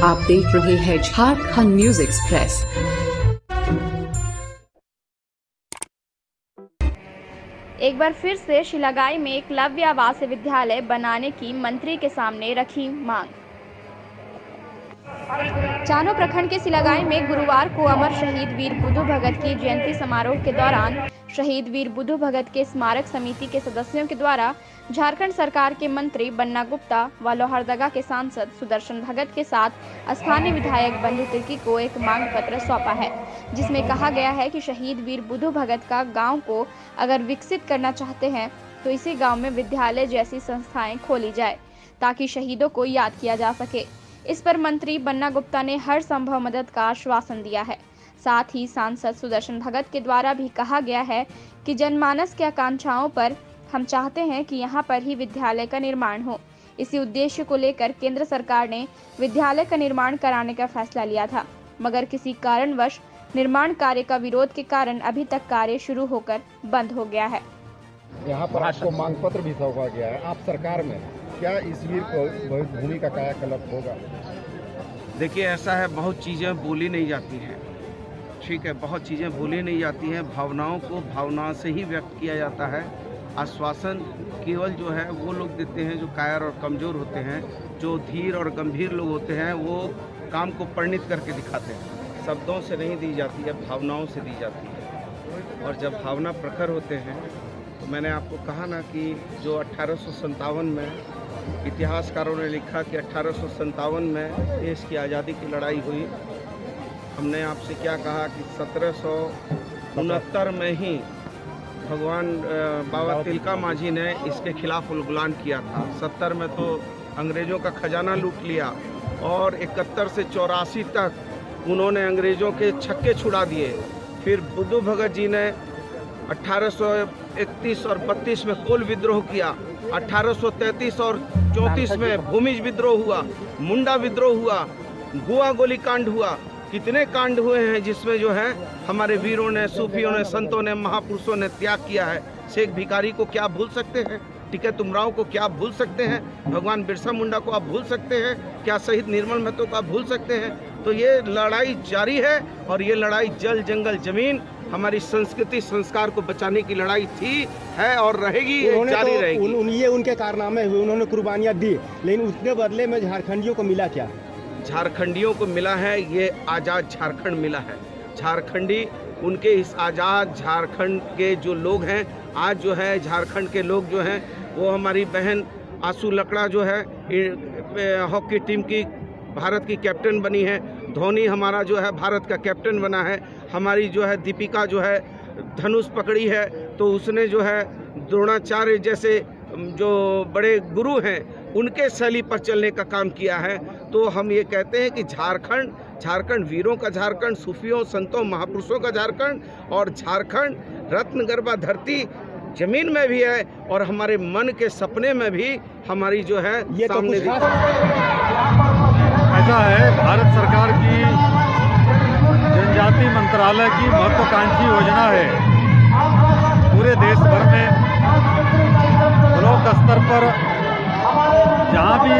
आप देख रहे हैं झारखंड न्यूज एक्सप्रेस। एक बार फिर से शिलागाई में एकलव्य आवासीय विद्यालय बनाने की मंत्री के सामने रखी मांग। चानो प्रखंड के शिलागाई में गुरुवार को अमर शहीद वीर बुद्धू भगत की जयंती समारोह के दौरान शहीद वीर बुद्धू भगत के स्मारक समिति के सदस्यों के द्वारा झारखंड सरकार के मंत्री बन्ना गुप्ता व लोहरदगा के सांसद सुदर्शन भगत के साथ स्थानीय विधायक बंधु तिर्की को एक मांग पत्र सौंपा है, जिसमें कहा गया है कि शहीद वीर बुद्धू भगत का गांव को अगर विकसित करना चाहते हैं तो इसी गांव में विद्यालय जैसी संस्थाएं खोली जाए ताकि शहीदों को याद किया जा सके। इस पर मंत्री बन्ना गुप्ता ने हर संभव मदद का आश्वासन दिया है। साथ ही सांसद सुदर्शन भगत के द्वारा भी कहा गया है कि जनमानस की आकांक्षाओं पर हम चाहते हैं कि यहां पर ही विद्यालय का निर्माण हो। इसी उद्देश्य को लेकर केंद्र सरकार ने विद्यालय का निर्माण कराने का फैसला लिया था, मगर किसी कारणवश निर्माण कार्य का विरोध के कारण अभी तक कार्य शुरू होकर बंद हो गया है। यहाँ पर आपको मांग पत्र भी सौंपा गया है। आप सरकार में क्या इस वीर को भूमि का कायाकल्प होगा? देखिए, ऐसा है, बहुत चीज़ें बोली नहीं जाती हैं, ठीक है, बहुत चीज़ें बोली नहीं जाती हैं। भावनाओं को भावनाओं से ही व्यक्त किया जाता है। आश्वासन केवल जो है वो लोग देते हैं जो कायर और कमज़ोर होते हैं, जो धीर और गंभीर लोग होते हैं, वो काम को परिणित करके दिखाते हैं। शब्दों से नहीं दी जाती है, भावनाओं से दी जाती है। और जब भावना प्रखर होते हैं तो मैंने आपको कहा ना कि जो 1857 में इतिहासकारों ने लिखा कि 1857 में देश की आज़ादी की लड़ाई हुई। हमने आपसे क्या कहा कि 1769 में ही भगवान बाबा तिलका मांझी ने इसके खिलाफ उलगुलान किया था। 70 में तो अंग्रेज़ों का खजाना लूट लिया और 71 से 84 तक उन्होंने अंग्रेज़ों के छक्के छुड़ा दिए। फिर बुद्धू भगत जी ने 1831 और 32 में कोल विद्रोह किया। 1833 और 34 में भूमिज विद्रोह हुआ, मुंडा विद्रोह हुआ, गुआ गोली कांड हुआ। कितने कांड हुए हैं जिसमें जो है हमारे वीरों ने, सूफियों ने, संतों ने, महापुरुषों ने त्याग किया है। शेख भिखारी को क्या भूल सकते हैं? टिकैत उमराव को क्या भूल सकते हैं? भगवान बिरसा मुंडा को आप भूल सकते हैं? क्या शहीद निर्मल महतो को आप भूल सकते हैं? तो ये लड़ाई जारी है और ये लड़ाई जल जंगल जमीन हमारी संस्कृति संस्कार को बचाने की लड़ाई थी, है और रहेगी, जारी रहेगी। ये उनके कारनामे हुए, उन्होंने कुर्बानियाँ दी, लेकिन उसके बदले में झारखंडियों को मिला क्या? झारखंडियों को मिला है ये आज़ाद झारखंड मिला है। झारखंडी उनके इस आज़ाद झारखंड के जो लोग हैं, आज जो है झारखंड के लोग जो हैं वो हमारी बहन आंसू लकड़ा जो है हॉकी टीम की भारत की कैप्टन बनी है। धोनी हमारा जो है भारत का कैप्टन बना है। हमारी जो है दीपिका जो है धनुष पकड़ी है, तो उसने जो है द्रोणाचार्य जैसे जो बड़े गुरु हैं उनके शैली पर चलने का काम किया है। तो हम ये कहते हैं कि झारखंड वीरों का झारखंड, सूफियों, संतों, महापुरुषों का झारखंड, और झारखंड रत्नगर्भा धरती जमीन में भी है और हमारे मन के सपने में भी हमारी जो है ये सामने ऐसा है। भारत सरकार की जनजाति मंत्रालय की महत्वाकांक्षी योजना है। पूरे देश भर में ब्लॉक स्तर पर जहाँ भी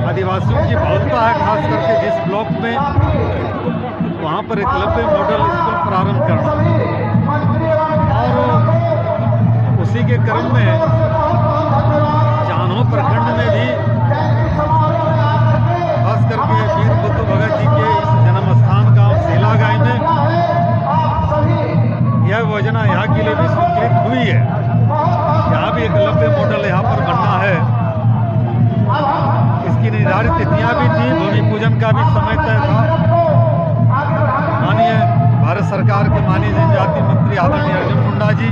आदिवासियों की बहुलता है, खास करके जिस ब्लॉक में, वहाँ पर एकलव्य मॉडल स्कूल प्रारंभ करना, और उसी के क्रम में चानो प्रखंड में भी खास करके वीर बुद्धू भगत जी के इस जन्म स्थान गांव शिलागाई में यह योजना यहाँ के लिए भी स्वीकृत हुई है। यहाँ भी एकलव्य मॉडल यहाँ पर बनना है। इसकी निर्धारित तिथियाँ भी थी, भूमि पूजन का भी समय तय था। माननीय भारत सरकार के माननीय जनजाति मंत्री आदरणीय अर्जुन मुंडा जी,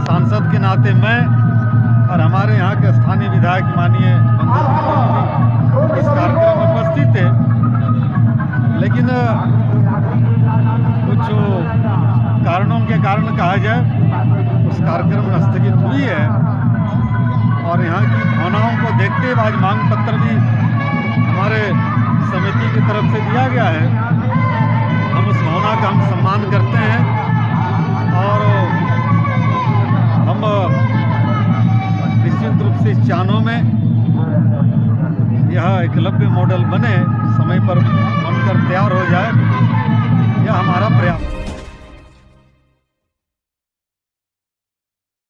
सांसद के नाते मैं और हमारे यहाँ के स्थानीय विधायक माननीय बंधु तिर्की इस कार्यक्रम में उपस्थित थे, लेकिन कुछ कारणों के कारण कहा जाए उस कार्यक्रम में स्थगित हुई है। और यहाँ की भावनाओं को देखते हुए आज मांग पत्र भी हमारे समिति की तरफ से दिया गया है। हम उस भावना का हम सम्मान करते हैं और हम निश्चित रूप से इस चानों में यह एकलव्य मॉडल बने, समय पर बनकर तैयार हो जाए।